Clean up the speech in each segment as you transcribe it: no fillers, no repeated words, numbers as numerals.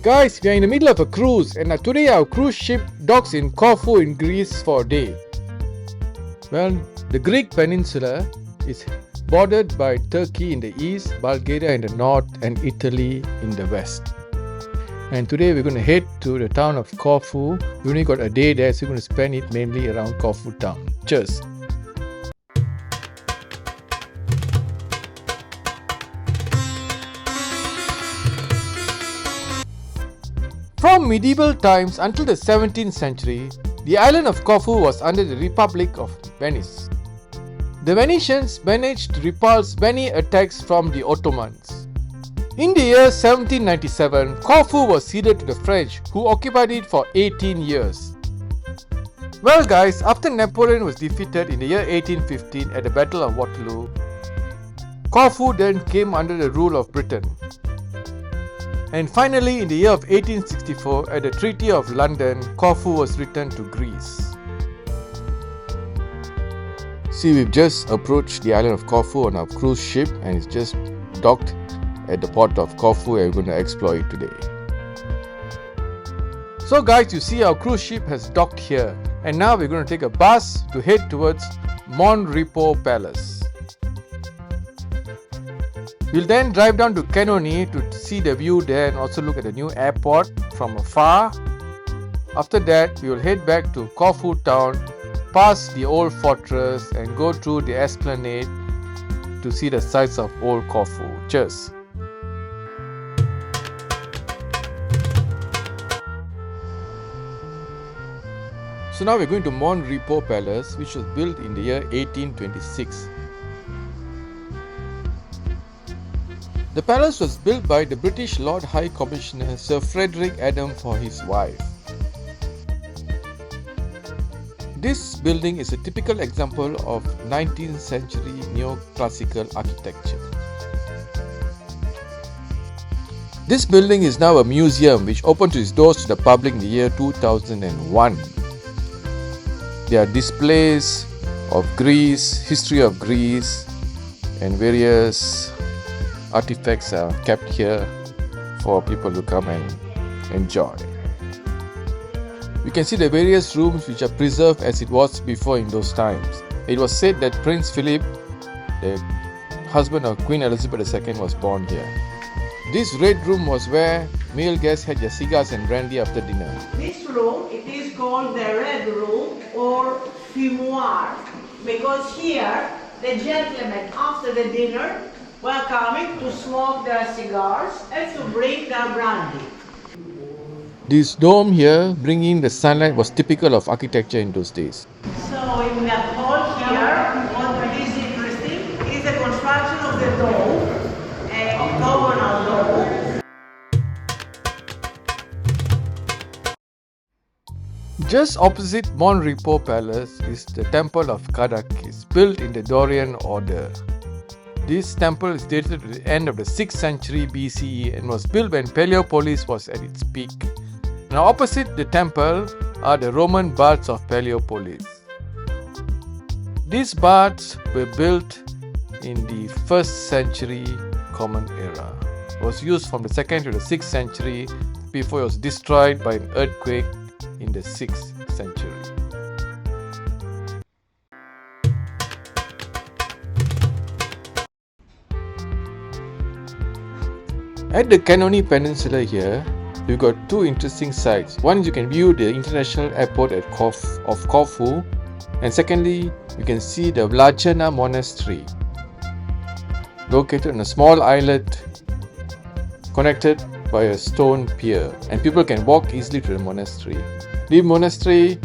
Guys, we are in the middle of a cruise and today our cruise ship docks in Corfu in Greece for a day. Well, the Greek peninsula is bordered by Turkey in the east, Bulgaria in the north and Italy in the west. And today we're going to head to the town of Corfu. We only got a day there, so we're going to spend it mainly around Corfu town. Cheers! From medieval times until the 17th century, the island of Corfu was under the Republic of Venice. The Venetians managed to repulse many attacks from the Ottomans. In the year 1797, Corfu was ceded to the French, who occupied it for 18 years. Well guys, after Napoleon was defeated in the year 1815 at the Battle of Waterloo, Corfu then came under the rule of Britain. And finally, in the year of 1864, at the Treaty of London, Corfu was returned to Greece. See, we've just approached the island of Corfu on our cruise ship and it's just docked at the port of Corfu and we're going to explore it today. So guys, you see our cruise ship has docked here and now we're going to take a bus to head towards Mon Repos Palace. We'll then drive down to Canoni to see the view there and also look at the new airport from afar. After that, we will head back to Corfu town, past the old fortress and go through the esplanade to see the sights of old Corfu. Cheers! So now we're going to Mon Repos Palace, which was built in the year 1826. The palace was built by the British Lord High Commissioner Sir Frederick Adam for his wife. This building is a typical example of 19th century neoclassical architecture. This building is now a museum which opened its doors to the public in the year 2001. There are displays of Greece, history of Greece, and various artifacts are kept here for people to come and enjoy. You can see the various rooms which are preserved as it was before in those times. It was said that Prince Philip, the husband of Queen Elizabeth II, was born here. This red room was where male guests had their cigars and brandy after dinner. This room, it is called the red room or fumoir because here the gentlemen after the dinner were coming to smoke their cigars and to drink their brandy. This dome here, bringing the sunlight, was typical of architecture in those days. So in the hall here, what is interesting is the construction of the dome, octagonal dome. Just opposite Mon Repos Palace is the Temple of Kadakis, built in the Dorian order. This temple is dated to the end of the 6th century BCE and was built when Palaeopolis was at its peak. Now opposite the temple are the Roman baths of Palaeopolis. These baths were built in the 1st century Common Era. It was used from the 2nd to the 6th century before it was destroyed by an earthquake in the 6th century. At the Canoni Peninsula here, we've got two interesting sites. One is you can view the international airport of Corfu, and secondly, you can see the Vlachana Monastery, located on a small islet connected by a stone pier, and people can walk easily to the monastery. The monastery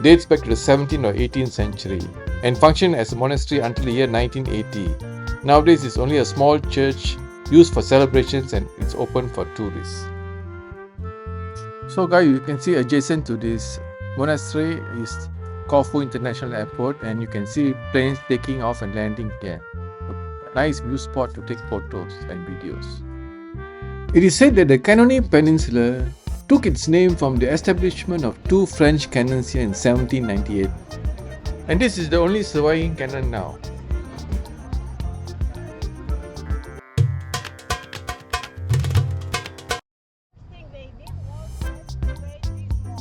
dates back to the 17th or 18th century and functioned as a monastery until the year 1980. Nowadays, it's only a small church used for celebrations and it's open for tourists. So guys, you can see adjacent to this monastery is Corfu International Airport and you can see planes taking off and landing here. A nice view spot to take photos and videos. It is said that the Canoni Peninsula took its name from the establishment of two French cannons here in 1798. And this is the only surviving cannon now. Baby.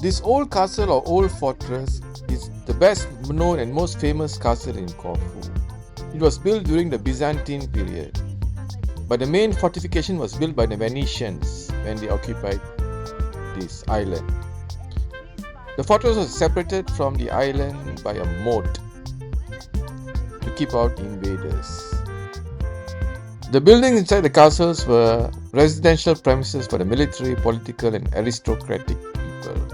This old castle or old fortress is the best known and most famous castle in Corfu. It was built during the Byzantine period, but the main fortification was built by the Venetians when they occupied this island. The fortress was separated from the island by a moat to keep out invaders. The buildings inside the castles were residential premises for the military, political and aristocratic people.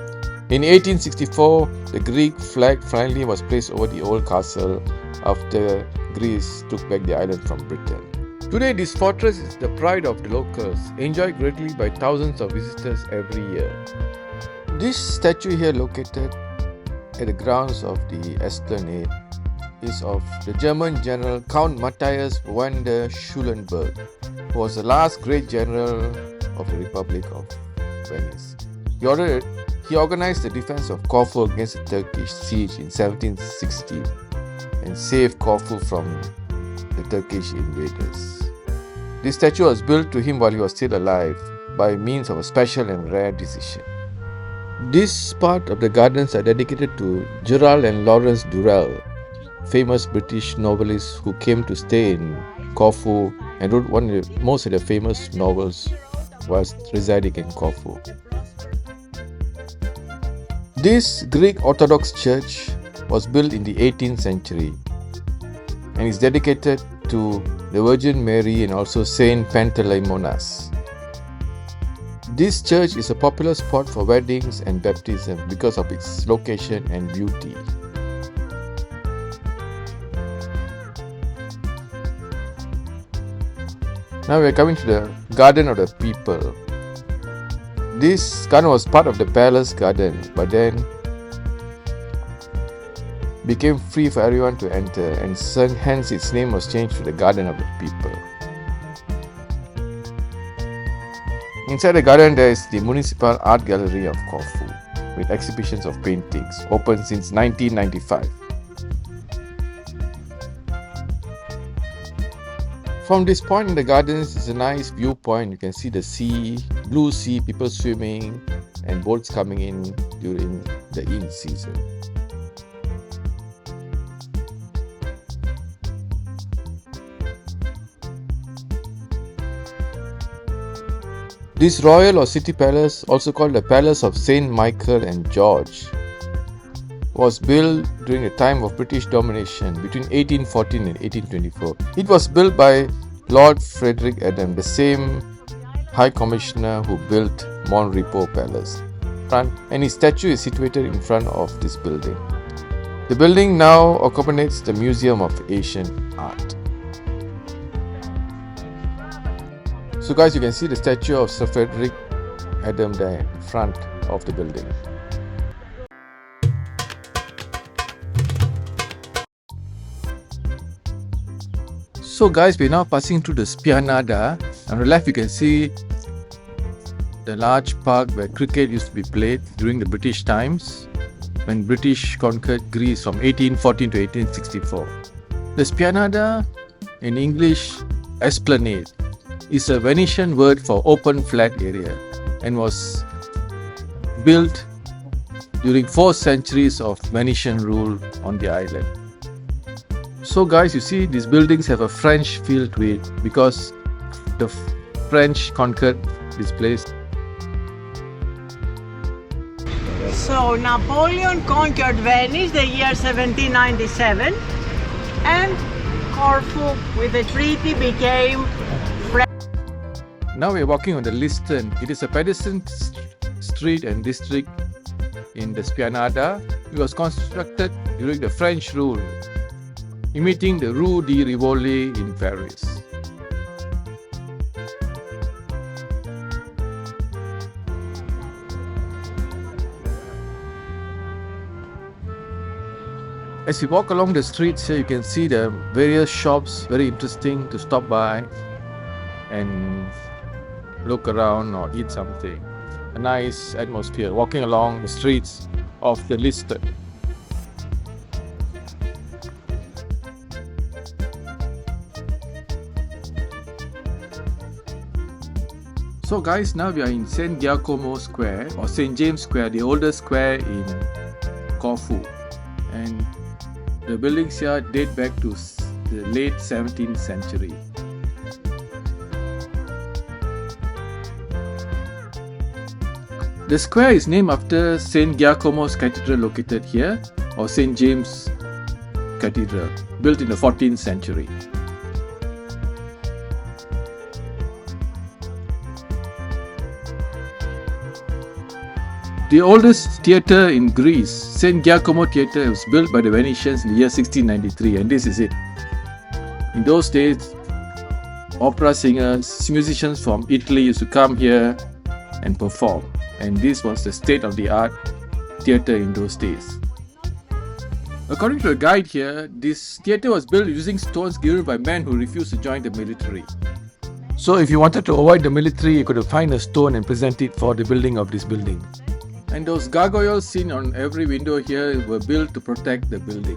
In 1864, the Greek flag finally was placed over the old castle after Greece took back the island from Britain. Today, this fortress is the pride of the locals, enjoyed greatly by thousands of visitors every year. This statue here, located at the grounds of the esplanade, is of the German general Count Matthias von der Schulenburg, who was the last great general of the Republic of Venice. He organized the defense of Corfu against the Turkish siege in 1760 and saved Corfu from the Turkish invaders. This statue was built to him while he was still alive by means of a special and rare decision. This part of the gardens are dedicated to Gerald and Lawrence Durrell, famous British novelists who came to stay in Corfu and wrote most of the famous novels whilst residing in Corfu. This Greek Orthodox church was built in the 18th century and is dedicated to the Virgin Mary and also Saint Panteleimonas. This church is a popular spot for weddings and baptism because of its location and beauty. Now we are coming to the Garden of the People. This garden was part of the palace garden, but then became free for everyone to enter, and hence its name was changed to the Garden of the People. Inside the garden there is the Municipal Art Gallery of Corfu with exhibitions of paintings, open since 1995. From this point in the gardens is a nice viewpoint. You can see the sea, blue sea, people swimming and boats coming in during the in season. This royal or city palace, also called the Palace of Saint Michael and George, was built during the time of British domination between 1814 and 1824. It was built by Lord Frederick Adam, the same High Commissioner who built Monrepo Palace, and his statue is situated in front of this building. The building now accommodates the Museum of Asian Art. So guys, you can see the statue of Sir Frederick Adam there in front of the building. So guys, we're now passing through the Spianada. On the left you can see the large park where cricket used to be played during the British times when British conquered Greece from 1814 to 1864. The Spianada, in English esplanade, is a Venetian word for open flat area and was built during 4 centuries of Venetian rule on the island. So guys, you see these buildings have a French feel to it because the French conquered this place. So Napoleon conquered Venice the year 1797 and Corfu with the treaty became French. Now we are walking on the Liston. It is a pedestrian street and district in the Spianada. It was constructed during the French rule, imitating the Rue de Rivoli in Paris. As you walk along the streets here, you can see the various shops, very interesting to stop by and look around or eat something. A nice atmosphere walking along the streets of the Liston. So guys, now we are in St. Giacomo Square or St. James Square, the oldest square in Corfu. And the buildings here date back to the late 17th century. The square is named after St. Giacomo's Cathedral located here, or St. James Cathedral, built in the 14th century. The oldest theatre in Greece, St. Giacomo Theatre, was built by the Venetians in the year 1693, and this is it. In those days, opera singers, musicians from Italy used to come here and perform, and this was the state-of-the-art theatre in those days. According to a guide here, this theatre was built using stones given by men who refused to join the military. So if you wanted to avoid the military, you could find a stone and present it for the building of this building. And those gargoyles seen on every window here were built to protect the building.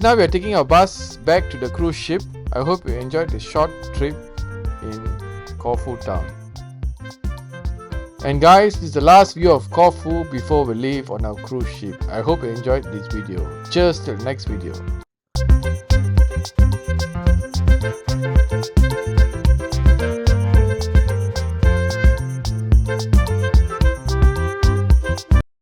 Now we are taking our bus back to the cruise ship. I hope you enjoyed the short trip in Corfu town. And guys, this is the last view of Corfu before we leave on our cruise ship. I hope you enjoyed this video. Cheers till next video.